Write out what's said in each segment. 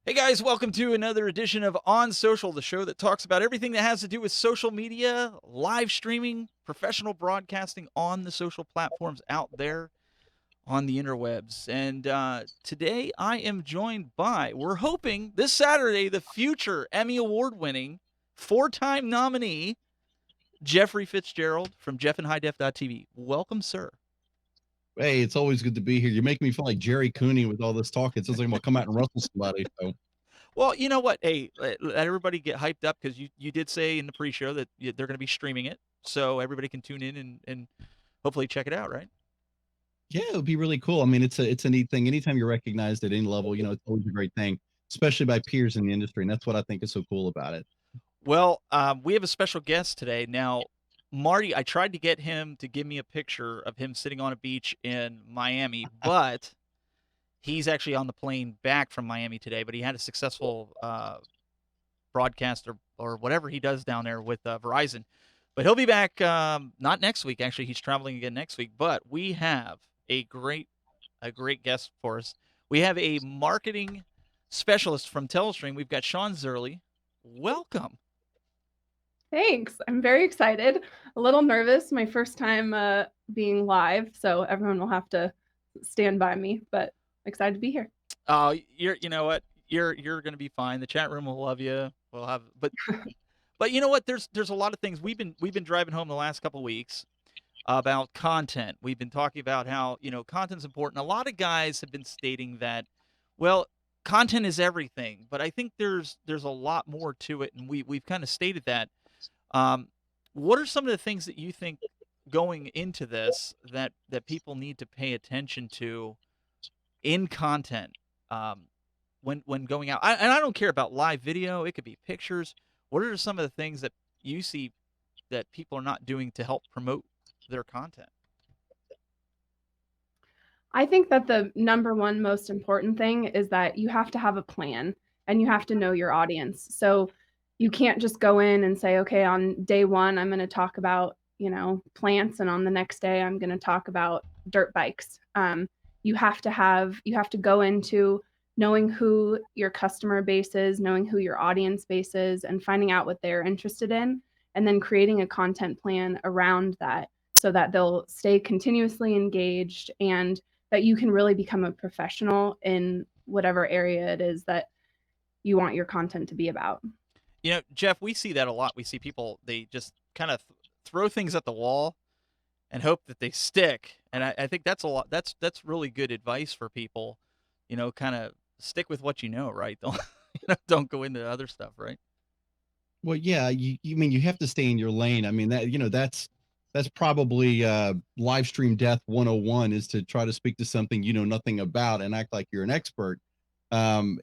Hey guys, welcome to another edition of On Social, the show that talks about everything that has to do with social media, live streaming, professional broadcasting on the social platforms out there on the interwebs. And today I am joined by, we're hoping this Saturday, the future Emmy Award winning, 4-time nominee, Jeffrey Fitzgerald from JeffandHighDef.tv. Welcome, sir. Hey, it's always good to be here. You make me feel like Jerry Cooney with all this talk. It sounds like I'm gonna come out and wrestle somebody. So Well, you know what? Hey, let everybody get hyped up because you did say in the pre-show that they're going to be streaming it, so everybody can tune in and hopefully check it out, right? yeah, it would be really cool. I mean, it's a neat thing. Anytime you're recognized at any level, it's always a great thing, especially by peers in the industry. And that's what I think is so cool about it. Well, we have a special guest today. Now, Marty, I tried to get him to give me a picture of him sitting on a beach in Miami, but he's actually on the plane back from Miami today. But he had a successful broadcast or whatever he does down there with Verizon. But he'll be back not next week. Actually, he's traveling again next week. But we have a great guest for us. We have a marketing specialist from Telestream. We've got Sean Zerley. Welcome. Thanks. I'm very excited. A little nervous. My first time being live, so everyone will have to stand by me, but excited to be here. You know what? You're going to be fine. The chat room will love you. We'll have, but you know what? There's a lot of things we've been driving home the last couple of weeks about content. We've been talking about how, content's important. A lot of guys have been stating that, well, content is everything, but I think there's a lot more to it, and we've kind of stated that. Um, what are some of the things that you think going into this that people need to pay attention to in content when going out? And I don't care about live video; it could be pictures. What are some of the things that you see that people are not doing to help promote their content? I think that the number one most important thing is that you have to have a plan and you have to know your audience. So you can't just go in and say, okay, on day one, I'm going to talk about, plants, and on the next day, I'm going to talk about dirt bikes. You have to go into knowing who your customer base is, knowing who your audience base is, and finding out what they're interested in, and then creating a content plan around that so that they'll stay continuously engaged and that you can really become a professional in whatever area it is that you want your content to be about. Jeff, we see that a lot. We see people, they just kind of throw things at the wall and hope that they stick. And I think that's a lot. That's really good advice for people. Kind of stick with what you know, right? Don't don't go into other stuff, right? Well, yeah, you mean you have to stay in your lane. I mean that's probably live stream death 101 is to try to speak to something you know nothing about and act like you're an expert. And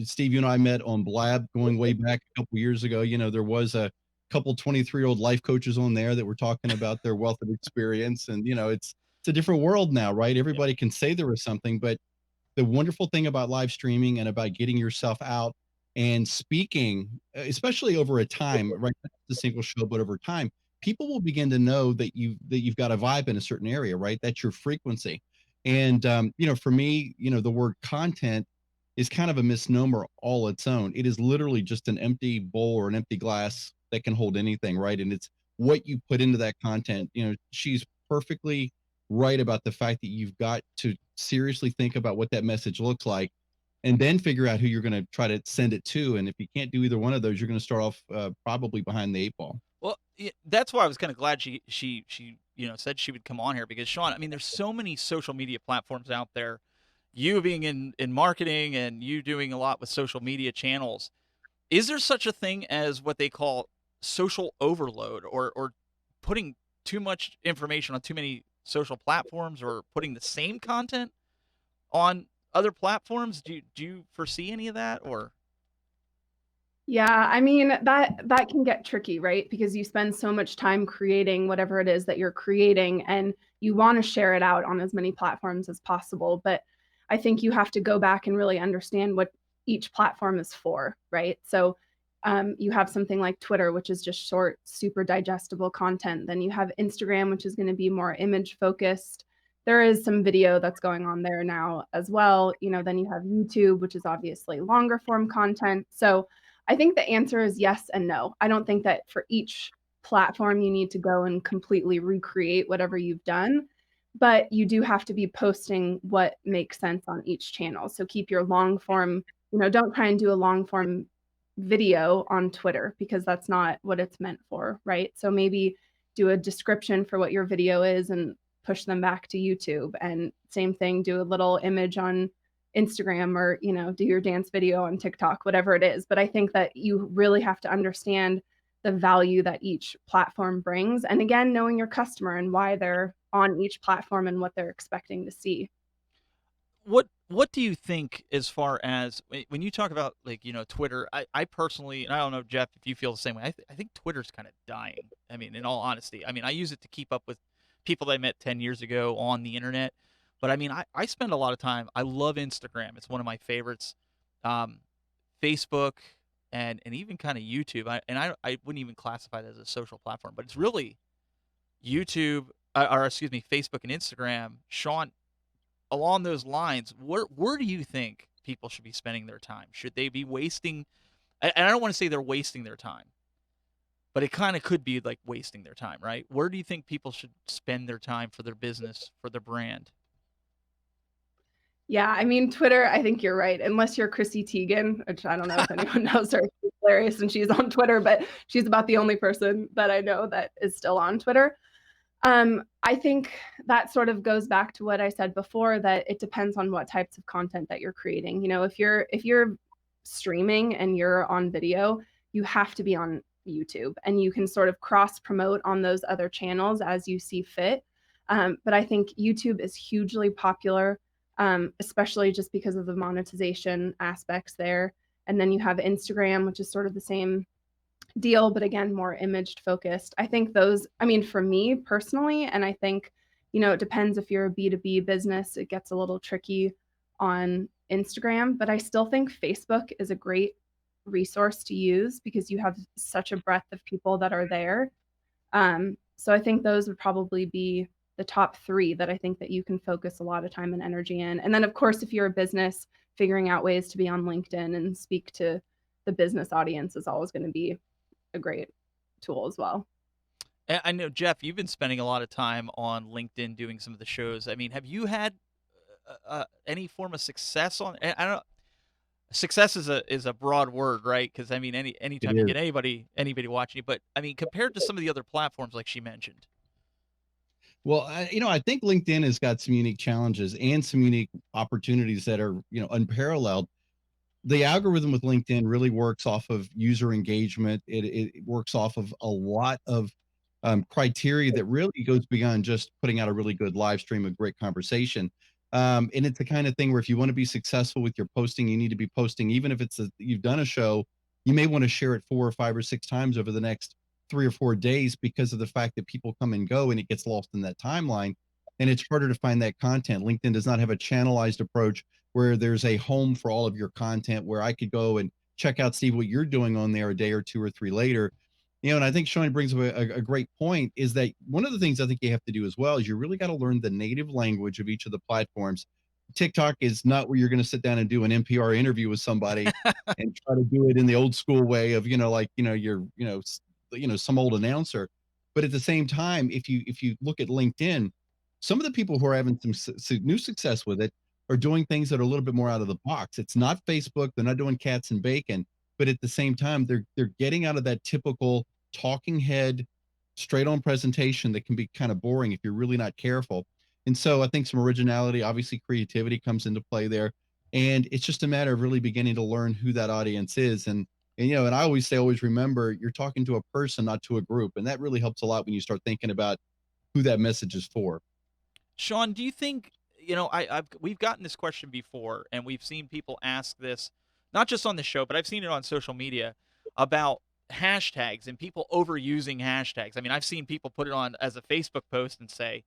Steve, you and I met on Blab going way back a couple years ago. There was a couple 23-year-old life coaches on there that were talking about their wealth of experience. And it's a different world now, right? Yeah. Everybody can say there was something, but the wonderful thing about live streaming and about getting yourself out and speaking, especially over a time, right? Not just a single show, but over time, people will begin to know that you've got a vibe in a certain area, right? That's your frequency. And for me, the word content is kind of a misnomer all its own. It is literally just an empty bowl or an empty glass that can hold anything, right? And it's what you put into that content. She's perfectly right about the fact that you've got to seriously think about what that message looks like and then figure out who you're going to try to send it to. And if you can't do either one of those, you're going to start off probably behind the eight ball. Well, that's why I was kind of glad she said she would come on here because Sean, I mean, there's so many social media platforms out there. You being in marketing and you doing a lot with social media channels, is there such a thing as what they call social overload or putting too much information on too many social platforms or putting the same content on other platforms? Do you foresee any of that or? Yeah, I mean that can get tricky, right? Because you spend so much time creating whatever it is that you're creating and you want to share it out on as many platforms as possible, but I think you have to go back and really understand what each platform is for, right? So you have something like Twitter, which is just short, super digestible content. Then you have Instagram, which is going to be more image focused. there is some video that's going on there now as well. Then you have YouTube, which is obviously longer form content. So I think the answer is yes and no. I don't think that for each platform you need to go and completely recreate whatever you've done, but you do have to be posting what makes sense on each channel. So keep your long form, don't try and do a long form video on Twitter because that's not what it's meant for, right? So maybe do a description for what your video is and push them back to YouTube. And same thing, do a little image on Instagram, or, do your dance video on TikTok, whatever it is. But I think that you really have to understand the value that each platform brings. And again, knowing your customer and why they're on each platform and what they're expecting to see. What do you think as far as when you talk about, like, Twitter? I personally, and I don't know, Jeff, if you feel the same way. I think Twitter's kind of dying. I mean, in all honesty, I mean, I use it to keep up with people that I met 10 years ago on the internet. But I mean, I spend a lot of time. I love Instagram. It's one of my favorites. Um, Facebook and even kind of YouTube. I wouldn't even classify that as a social platform, but it's really YouTube, or excuse me, Facebook and Instagram. Sean, along those lines, where do you think people should be spending their time? Should they be wasting? And I don't want to say they're wasting their time, but it kind of could be like wasting their time, right? Where do you think people should spend their time for their business, for their brand? Yeah, I mean, Twitter, I think you're right. Unless you're Chrissy Teigen, which I don't know if anyone knows her. She's hilarious and she's on Twitter, but she's about the only person that I know that is still on Twitter. I think that sort of goes back to what I said before, that it depends on what types of content that you're creating. If you're streaming and you're on video, you have to be on YouTube, and you can sort of cross promote on those other channels as you see fit. But I think YouTube is hugely popular, especially just because of the monetization aspects there. And then you have Instagram, which is sort of the same deal, but again, more image focused. I think those, I mean, for me personally, and I think, it depends if you're a B2B business, it gets a little tricky on Instagram, but I still think Facebook is a great resource to use because you have such a breadth of people that are there. So I think those would probably be the top three that I think that you can focus a lot of time and energy in. And then, of course, if you're a business, figuring out ways to be on LinkedIn and speak to the business audience is always going to be a great tool as well. And I know, Jeff, you've been spending a lot of time on LinkedIn doing some of the shows. I mean, have you had any form of success on? I don't know. Success is a broad word, right? Because I mean, It anytime you is. get anybody watching you, but I mean, compared to some of the other platforms like she mentioned. Well, I think LinkedIn has got some unique challenges and some unique opportunities that are, unparalleled. The algorithm with LinkedIn really works off of user engagement. It works off of a lot of criteria that really goes beyond just putting out a really good live stream of great conversation. And it's the kind of thing where if you want to be successful with your posting, you need to be posting, even if you've done a show, you may want to share it 4 or 5 or 6 times over the next 3 or 4 days because of the fact that people come and go and it gets lost in that timeline. And it's harder to find that content. LinkedIn does not have a channelized approach where there's a home for all of your content where I could go and check out, Steve, what you're doing on there a day or 2 or 3 later. And I think Sean brings up a great point is that one of the things I think you have to do as well is you really got to learn the native language of each of the platforms. TikTok is not where you're going to sit down and do an NPR interview with somebody and try to do it in the old school way of, like, you're, some old announcer. But at the same time, if you look at LinkedIn, some of the people who are having some new success with it are doing things that are a little bit more out of the box. It's not Facebook. They're not doing cats and bacon, but at the same time, they're getting out of that typical talking head, straight on presentation that can be kind of boring if you're really not careful. And so I think some originality, obviously creativity comes into play there. And it's just a matter of really beginning to learn who that audience is. And I always say, always remember you're talking to a person, not to a group. And that really helps a lot when you start thinking about who that message is for. Sean, do you think, we've gotten this question before, and we've seen people ask this, not just on the show, but I've seen it on social media about hashtags and people overusing hashtags. I mean, I've seen people put it on as a Facebook post and say,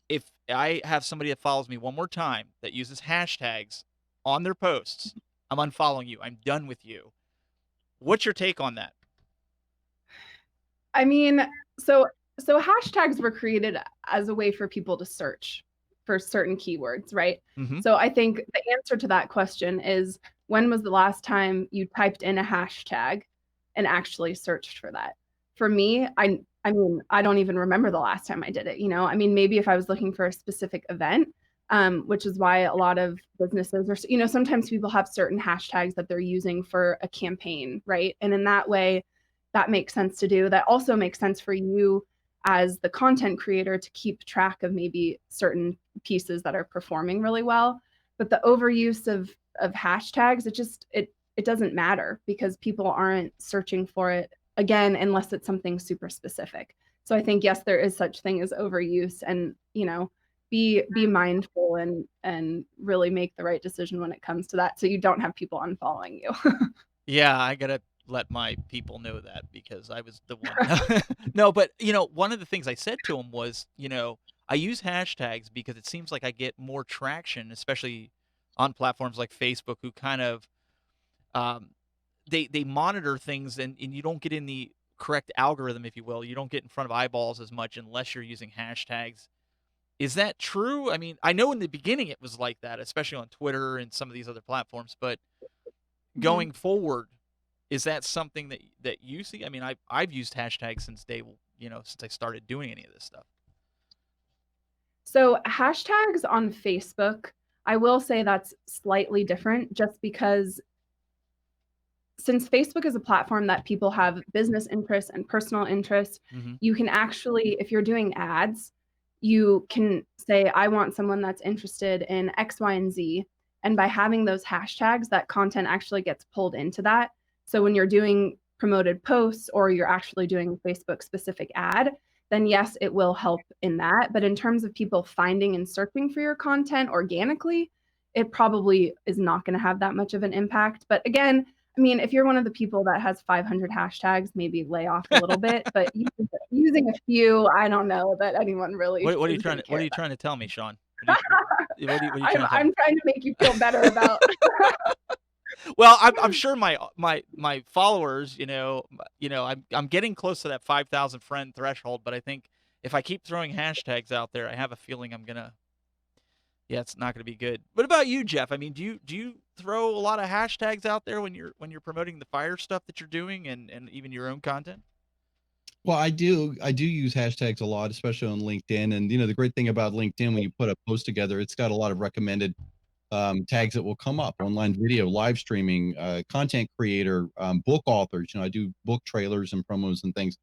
if I have somebody that follows me one more time that uses hashtags on their posts, I'm unfollowing you. I'm done with you. What's your take on that? I mean, so hashtags were created as a way for people to search. for certain keywords, right? Hmm. So I think the answer to that question is, when was the last time you typed in a hashtag and actually searched for that? For me, I mean, I don't even remember the last time I did it, you know? I mean, maybe if I was looking for a specific event, which is why a lot of businesses are, you know, sometimes people have certain hashtags that they're using for a campaign, right? And in that way, that makes sense to do. That also makes sense for you as the content creator to keep track of maybe certain pieces that are performing really well. But the overuse of hashtags, it doesn't matter because people aren't searching for it again unless it's something super specific. So I think yes, there is such thing as overuse, and you know, be mindful and really make the right decision when it comes to that, so you don't have people unfollowing you. Yeah, I gotta let my people know that because I was the one. No, but one of the things I said to him was, I use hashtags because it seems like I get more traction, especially on platforms like Facebook, who kind of um, they monitor things, and you don't get in the correct algorithm, if you will. You don't get in front of eyeballs as much unless you're using hashtags. Is that true? I mean, I know in the beginning it was like that, especially on Twitter and some of these other platforms, but Mhm. going forward, is that something that you see? I mean, I've used hashtags since since I started doing any of this stuff. So hashtags on Facebook, I will say that's slightly different just because since Facebook is a platform that people have business interests and personal interests, Mhm. you can actually, if you're doing ads, you can say, I want someone that's interested in X, Y, and Z. And by having those hashtags, that content actually gets pulled into that. So when you're doing promoted posts or you're actually doing a Facebook specific ad, then yes, it will help in that. But in terms of people finding and searching for your content organically, it probably is not going to have that much of an impact. But again, I mean, if you're one of the people that has 500 hashtags, maybe lay off a little bit, but using a few, I don't know that anyone really What are you is trying gonna to what care are you about. trying to tell me, Sean? What are you I'm trying to tell me? I'm trying to make you feel better about. Well, I'm sure my followers, I'm getting close to that 5,000 friend threshold, but I think if I keep throwing hashtags out there, I have a feeling I'm gonna yeah, it's not gonna be good. What about you, Jeff? I mean, do you throw a lot of hashtags out there when you're promoting the fire stuff that you're doing and even your own content? Well, I do use hashtags a lot, especially on LinkedIn. And the great thing about LinkedIn, when you put a post together, it's got a lot of recommended tags that will come up: online video, live streaming, content creator, book authors. I do book trailers and promos and things.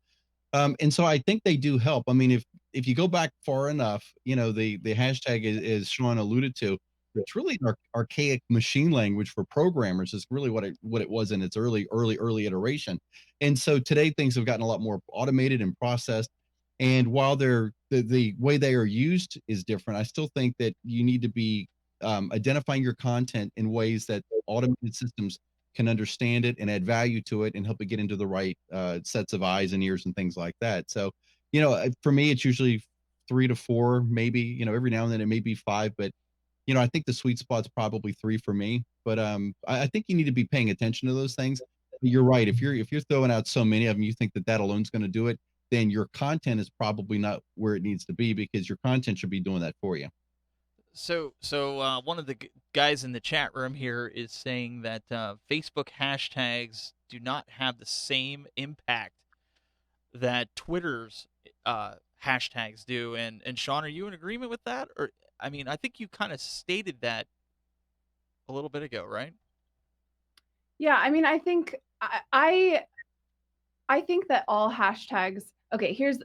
And so I think they do help. I mean, if you go back far enough, the hashtag is Sean alluded to. It's really an archaic machine language for programmers. Is really what it was in its early iteration. And so today things have gotten a lot more automated and processed. And while the way they are used is different, I still think that you need to be identifying your content in ways that automated systems can understand it and add value to it and help it get into the right sets of eyes and ears and things like that. So, for me, it's usually 3 to 4, maybe. Every now and then it may be 5, but I think the sweet spot's probably 3 for me. But I think you need to be paying attention to those things. But you're right. If you're throwing out so many of them, you think that alone's going to do it, then your content is probably not where it needs to be because your content should be doing that for you. So one of the guys in the chat room here is saying that Facebook hashtags do not have the same impact that Twitter's hashtags do. And Sean, are you in agreement with that? Or I mean, I think you kind of stated that a little bit ago, right? Yeah, I mean, I think that all hashtags. Okay, here's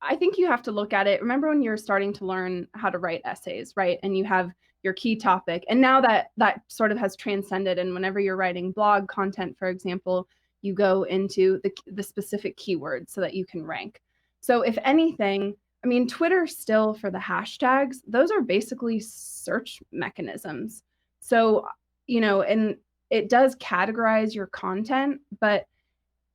I think you have to look at it. Remember when you're starting to learn how to write essays, right? And you have your key topic. And now that sort of has transcended, and whenever you're writing blog content, for example, you go into the specific keywords so that you can rank. So if anything, I mean, Twitter still for the hashtags, those are basically search mechanisms. So, and it does categorize your content, but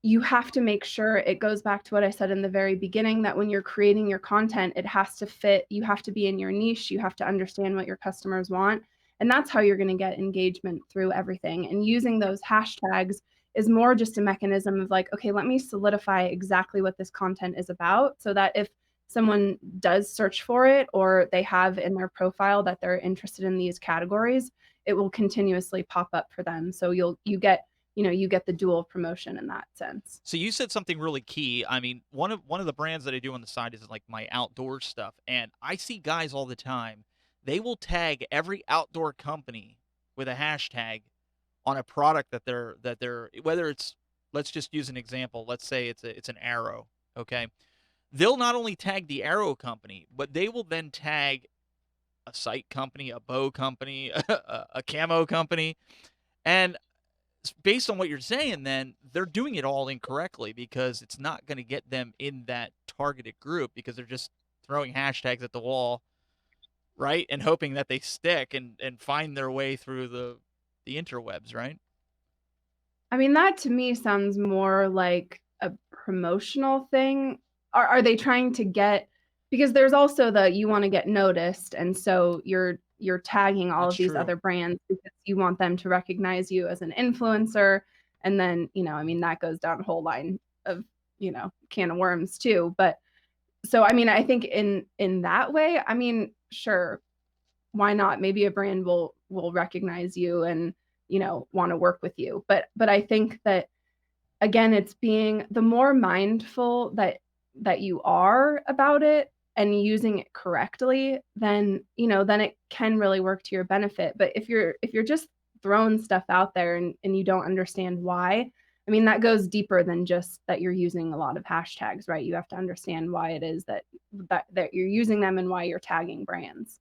you have to make sure it goes back to what I said in the very beginning, that when you're creating your content, it has to fit. You have to be in your niche. You have to understand what your customers want. And that's how you're going to get engagement through everything. And using those hashtags is more just a mechanism of like, okay, let me solidify exactly what this content is about so that if someone does search for it or they have in their profile that they're interested in these categories, it will continuously pop up for them. So you get, you get the dual promotion in that sense. So you said something really key. I mean, one of the brands that I do on the side is like my outdoor stuff, and I see guys all the time. They will tag every outdoor company with a hashtag on a product that they're whether it's, let's just use an example. Let's say it's an arrow, okay? They'll not only tag the arrow company, but they will then tag a sight company, a bow company, a camo company, and based on what you're saying, then they're doing it all incorrectly because it's not going to get them in that targeted group because they're just throwing hashtags at the wall, right? And hoping that they stick and find their way through the interwebs, right? I mean, that to me sounds more like a promotional thing. Are they trying to get, because there's also the you want to get noticed, and so you're tagging all That's of these true. other brands because you want them to recognize you as an influencer, and then, I mean, that goes down a whole line of, can of worms too. But so I mean, I think in that way, I mean, sure, why not? Maybe a brand will recognize you and, want to work with you. But I think that again, it's being the more mindful that you are about it and using it correctly, then, then it can really work to your benefit. But if you're just throwing stuff out there and you don't understand why, I mean, that goes deeper than just that you're using a lot of hashtags, right? You have to understand why it is that you're using them and why you're tagging brands.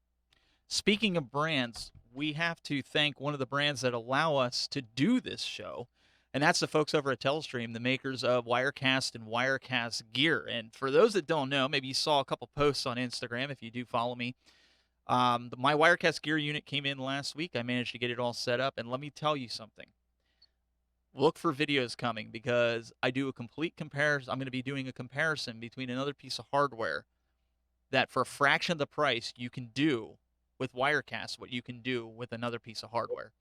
Speaking of brands, we have to thank one of the brands that allow us to do this show, and that's the folks over at Telestream, the makers of Wirecast and Wirecast gear. And for those that don't know, maybe you saw a couple posts on Instagram if you do follow me. My Wirecast gear unit came in last week. I managed to get it all set up, and let me tell you something. Look for videos coming because I do a complete comparison. I'm going to be doing a comparison between another piece of hardware that for a fraction of the price you can do with Wirecast what you can do with another piece of hardware.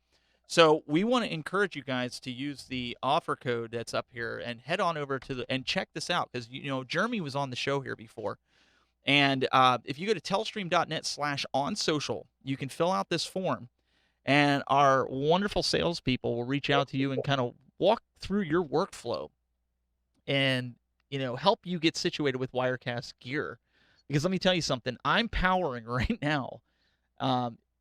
So we want to encourage you guys to use the offer code that's up here and head on over to and check this out because Jeremy was on the show here before. And if you go to telestream.net/onsocial, you can fill out this form, and our wonderful salespeople will reach out to you and kind of walk through your workflow and help you get situated with Wirecast gear. Because let me tell you something, I'm powering right now.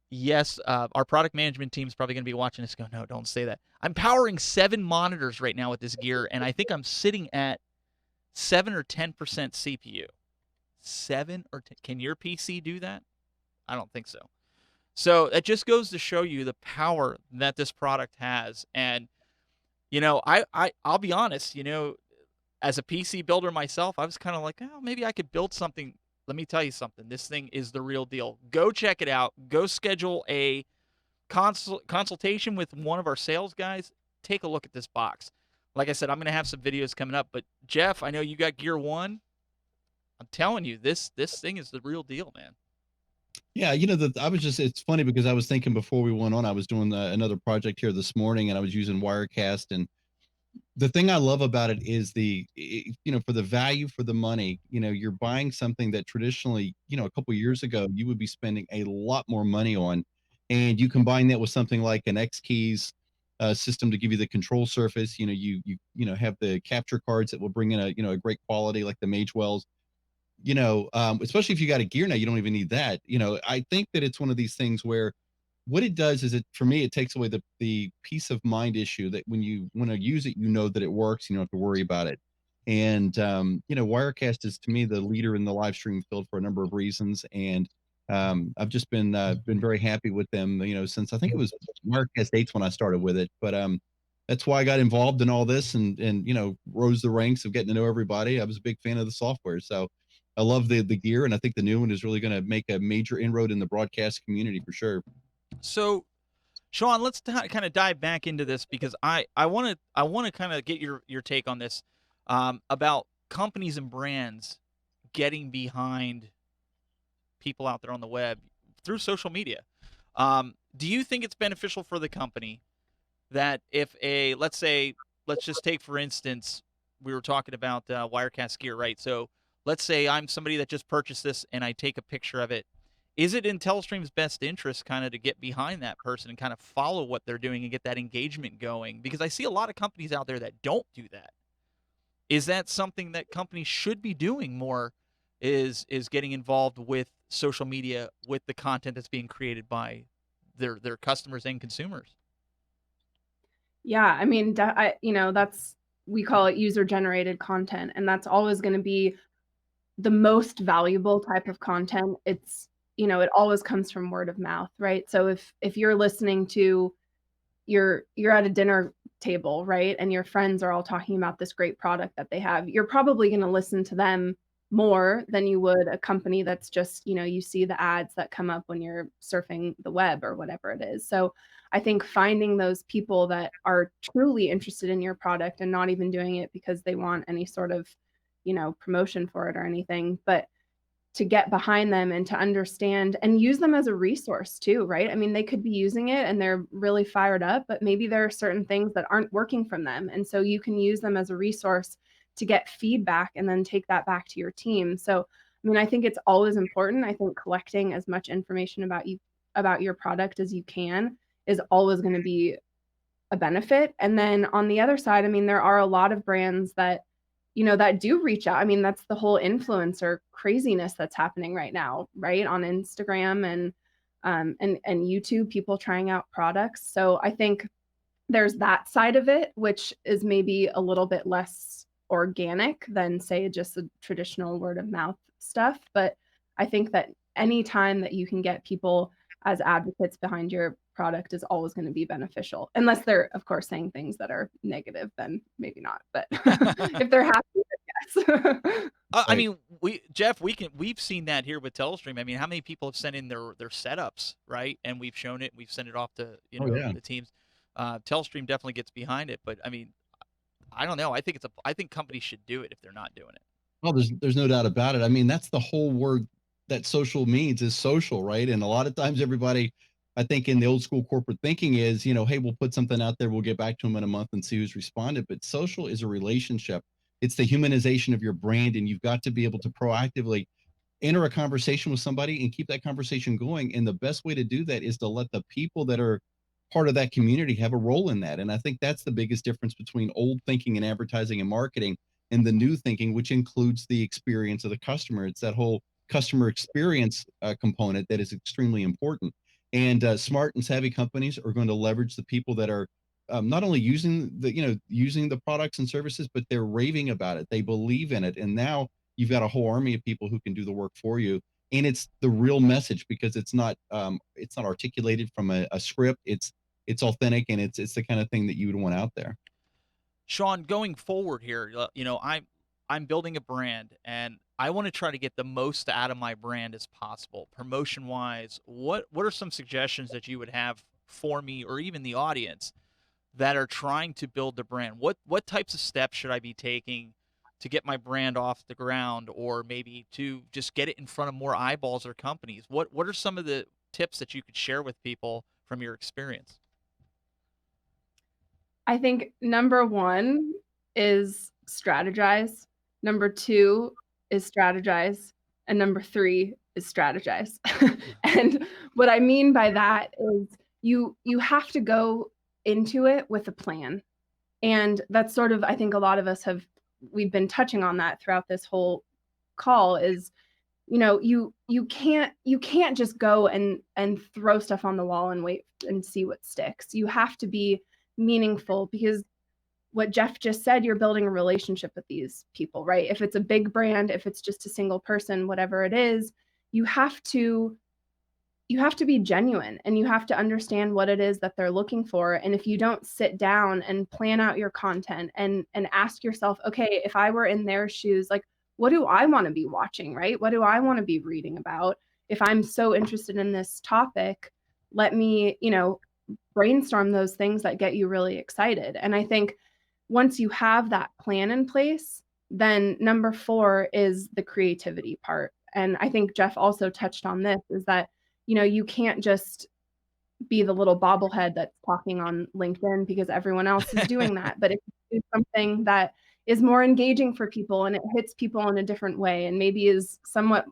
Yes, our product management team is probably going to be watching this. Go, no, don't say that. I'm powering 7 monitors right now with this gear, and I think I'm sitting at 7 or 10% CPU. 7 or 10. Can your PC do that? I don't think so. So it just goes to show you the power that this product has. And I'll be honest. As a PC builder myself, I was kind of like, oh, maybe I could build something. Let me tell you something. This thing is the real deal. Go check it out. Go schedule a consultation with one of our sales guys. Take a look at this box. Like I said, I'm going to have some videos coming up. But Jeff, I know you got Gear One. I'm telling you, this thing is the real deal, man. Yeah, it's funny because I was thinking before we went on, I was doing another project here this morning and I was using Wirecast. And the thing I love about it is for the value for the money, you're buying something that traditionally, a couple years ago, you would be spending a lot more money on. And you combine that with something like an X keys system to give you the control surface. Have the capture cards that will bring in a great quality like the Magewells. Especially if you got a gear now, you don't even need that. I think that it's one of these things where what it does is for me, it takes away the peace of mind issue that when you want to use it, that it works, you don't have to worry about it. And, Wirecast is to me the leader in the live stream field for a number of reasons. And, I've just been very happy with them, since I think it was Wirecast 8 when I started with it. But, that's why I got involved in all this and, rose the ranks of getting to know everybody. I was a big fan of the software. So, I love the gear, and I think the new one is really going to make a major inroad in the broadcast community for sure. So, Sean, let's kind of dive back into this because I want to kind of get your take on this about companies and brands getting behind people out there on the web through social media. Do you think it's beneficial for the company that if let's just take for instance, we were talking about Wirecast gear, right? So let's say I'm somebody that just purchased this and I take a picture of it. Is it in Telestream's best interest kind of to get behind that person and kind of follow what they're doing and get that engagement going? Because I see a lot of companies out there that don't do that. Is that something that companies should be doing more, is getting involved with social media, with the content that's being created by their customers and consumers? Yeah, I mean, that's we call it user generated content, and that's always going to be the most valuable type of content. It always comes from word of mouth, right? So if you're listening to you're at a dinner table, right? And your friends are all talking about this great product that they have. You're probably going to listen to them more than you would a company that's just, you see the ads that come up when you're surfing the web or whatever it is. So I think finding those people that are truly interested in your product and not even doing it because they want any sort of, promotion for it or anything, but to get behind them and to understand and use them as a resource too, right? I mean, they could be using it and they're really fired up, but maybe there are certain things that aren't working from them. And so you can use them as a resource to get feedback and then take that back to your team. So, I mean, I think it's always important. I think collecting as much information about your product as you can is always going to be a benefit. And then on the other side, I mean, there are a lot of brands that, that do reach out. I mean, that's the whole influencer craziness that's happening right now, right? On Instagram and YouTube, people trying out products. So I think there's that side of it, which is maybe a little bit less organic than, say, just the traditional word of mouth stuff. But I think that any time that you can get people as advocates behind your product is always going to be beneficial, unless they're, of course, saying things that are negative, then maybe not. But if they're happy, then yes. I Right. mean, we've seen that here with Telestream. I mean, how many people have sent in their setups, right? And we've shown it, we've sent it off to, Oh yeah. the teams. Telestream definitely gets behind it, but I mean, I don't know. I think companies should do it if they're not doing it. Well, there's no doubt about it. I mean, that's the whole word that social means is social, right? And a lot of times everybody, I think in the old school corporate thinking is, hey, we'll put something out there, we'll get back to them in a month and see who's responded. But social is a relationship. It's the humanization of your brand, and you've got to be able to proactively enter a conversation with somebody and keep that conversation going. And the best way to do that is to let the people that are part of that community have a role in that. And I think that's the biggest difference between old thinking and advertising and marketing and the new thinking, which includes the experience of the customer. It's that whole customer experience component that is extremely important. And smart and savvy companies are going to leverage the people that are not only using the products and services, but they're raving about it. They believe in it, and now you've got a whole army of people who can do the work for you. And it's the real message because it's not articulated from a script. It's authentic, and it's the kind of thing that you would want out there. Sean, going forward here, I'm building a brand and I want to try to get the most out of my brand as possible, promotion wise. What are some suggestions that you would have for me or even the audience that are trying to build the brand? What types of steps should I be taking to get my brand off the ground, or maybe to just get it in front of more eyeballs or companies? What are some of the tips that you could share with people from your experience? I think number 1 is strategize, number 2 is strategize, and number 3 is strategize. And what I mean by that is you have to go into it with a plan. And that's sort of, I think a lot of us we've been touching on that throughout this whole call is, you can't just go and throw stuff on the wall and wait and see what sticks. You have to be meaningful because what Jeff just said, you're building a relationship with these people, right? If it's a big brand, if it's just a single person, whatever it is, you have to you have to be genuine and you have to understand what it is that they're looking for. And if you don't sit down and plan out your content and ask yourself, okay, if I were in their shoes, like what do I want to be watching, right? What do I want to be reading about? If I'm so interested in this topic, let me, brainstorm those things that get you really excited. And I think once you have that plan in place, then number 4 is the creativity part. And I think Jeff also touched on this is that, you can't just be the little bobblehead that's talking on LinkedIn because everyone else is doing that. But if you do something that is more engaging for people and it hits people in a different way and maybe is somewhat,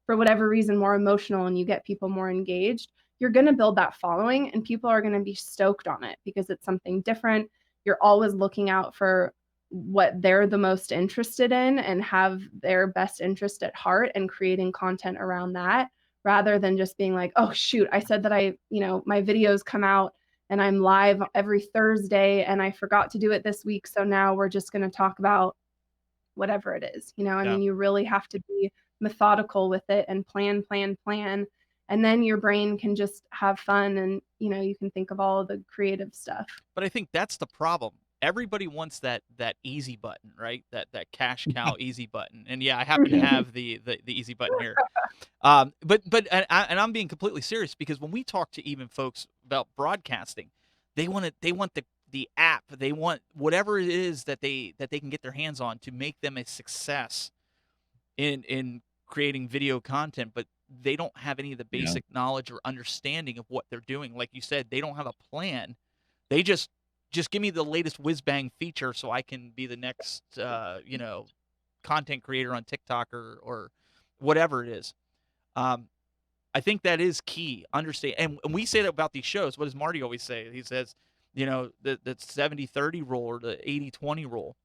for whatever reason, more emotional and you get people more engaged, you're going to build that following and people are going to be stoked on it because it's something different. You're always looking out for what they're the most interested in and have their best interest at heart and creating content around that rather than just being like, oh, shoot, I said that my videos come out and I'm live every Thursday and I forgot to do it this week. So now we're just going to talk about whatever it is. I Yeah. mean, you really have to be methodical with it and plan, plan, plan. And then your brain can just have fun and, you can think of all of the creative stuff. But I think that's the problem. Everybody wants that easy button, right? That cash cow easy button. And yeah, I happen to have the easy button here. But and I'm being completely serious because when we talk to even folks about broadcasting, they want the app. They want whatever it is that they can get their hands on to make them a success in creating video content, but they don't have any of the Yeah. basic knowledge or understanding of what they're doing. Like you said, they don't have a plan. They just give me the latest whiz bang feature so I can be the next content creator on TikTok or whatever it is. I think that is key. Understand, and we say that about these shows. What does Marty always say? He says, the 70-30 rule or the 80-20 rule.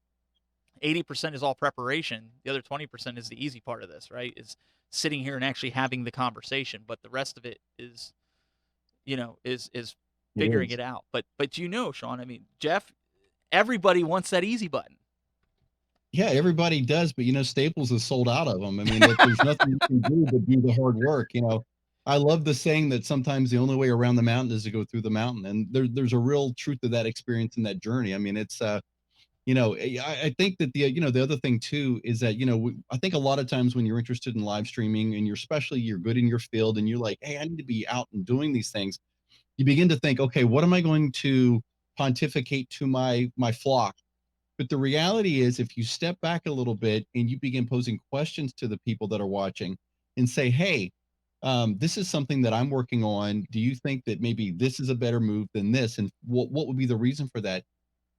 80% is all preparation. The other 20% is the easy part of this, right? Is sitting here and actually having the conversation. But the rest of it is, is figuring it out. But Sean, I mean, Jeff, everybody wants that easy button. Yeah, everybody does, but Staples is sold out of them. I mean, there's nothing you can do but do the hard work. I love the saying that sometimes the only way around the mountain is to go through the mountain, and there's a real truth to that experience and that journey. I mean, it's I think that the other thing too is that I think a lot of times when you're interested in live streaming and you're good in your field and you're like, hey, I need to be out and doing these things, you begin to think, okay, what am I going to pontificate to my flock? But the reality is, if you step back a little bit and you begin posing questions to the people that are watching and say, hey, this is something that I'm working on. Do you think that maybe this is a better move than this? And what would be the reason for that?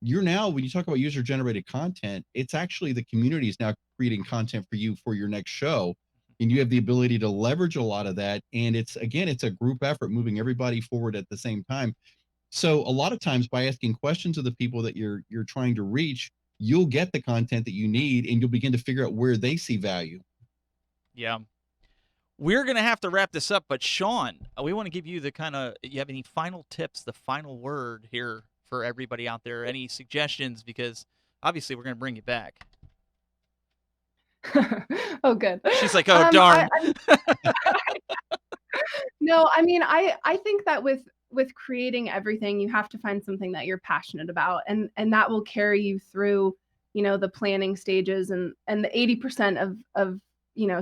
You're now, when you talk about user generated content, it's actually the community is now creating content for you for your next show. And you have the ability to leverage a lot of that. And it's a group effort moving everybody forward at the same time. So a lot of times by asking questions of the people that you're trying to reach, you'll get the content that you need and you'll begin to figure out where they see value. Yeah. We're going to have to wrap this up, but Sean, we want to give you you have any final tips, the final word here for everybody out there? Any suggestions? Because obviously we're going to bring you back. Oh, good. She's like, oh, darn. No, I mean, I think that with creating everything, you have to find something that you're passionate about, and that will carry you through, the planning stages and the 80% of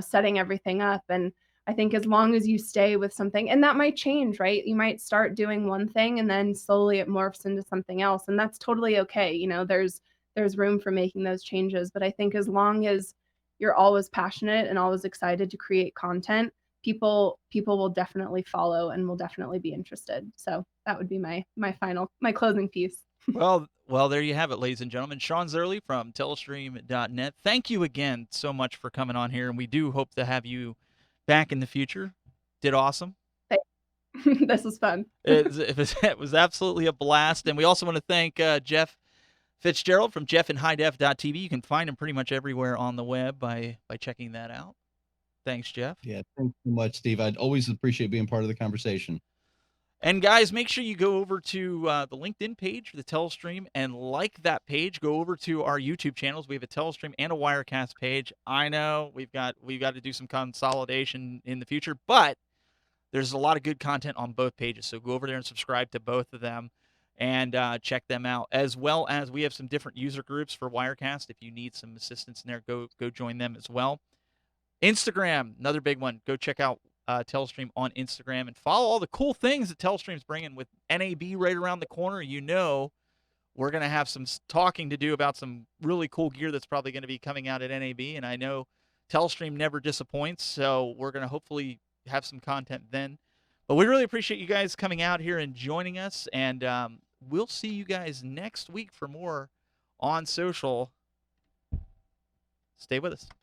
setting everything up. And I think as long as you stay with something, and that might change, right? You might start doing one thing and then slowly it morphs into something else, and that's totally okay. There's room for making those changes, but I think as long as you're always passionate and always excited to create content, people will definitely follow and will definitely be interested. So that would be my closing piece. Well, there you have it, ladies and gentlemen. Sean Zerley from Telestream.net. Thank you again so much for coming on here, and we do hope to have you back in the future. Did awesome. This was fun. It was absolutely a blast, and we also want to thank Jeff Fitzgerald from jeffinhighdef.tv. You can find him pretty much everywhere on the web by checking that out. Thanks, Jeff. Yeah, thanks so much, Steve. I'd always appreciate being part of the conversation. And guys, make sure you go over to the LinkedIn page for the Telestream and like that page. Go over to our YouTube channels. We have a Telestream and a Wirecast page. I know we've got to do some consolidation in the future, but there's a lot of good content on both pages. So go over there and subscribe to both of them and check them out. As well as we have some different user groups for Wirecast. If you need some assistance in there, go join them as well. Instagram, another big one. Go check out Telestream on Instagram and follow all the cool things that Telestream's bringing with NAB right around the corner. We're going to have some talking to do about some really cool gear that's probably going to be coming out at NAB, and I know Telestream never disappoints, so we're going to hopefully have some content then. But we really appreciate you guys coming out here and joining us, and we'll see you guys next week for more On Social. Stay with us.